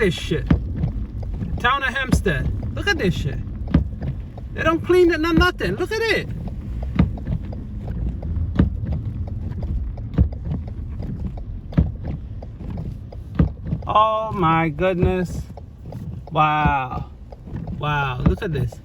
this shit. Town of Hempstead. Look at this shit. They don't clean it, no nothing. Look at it. Oh my goodness. Wow. Wow, look at this.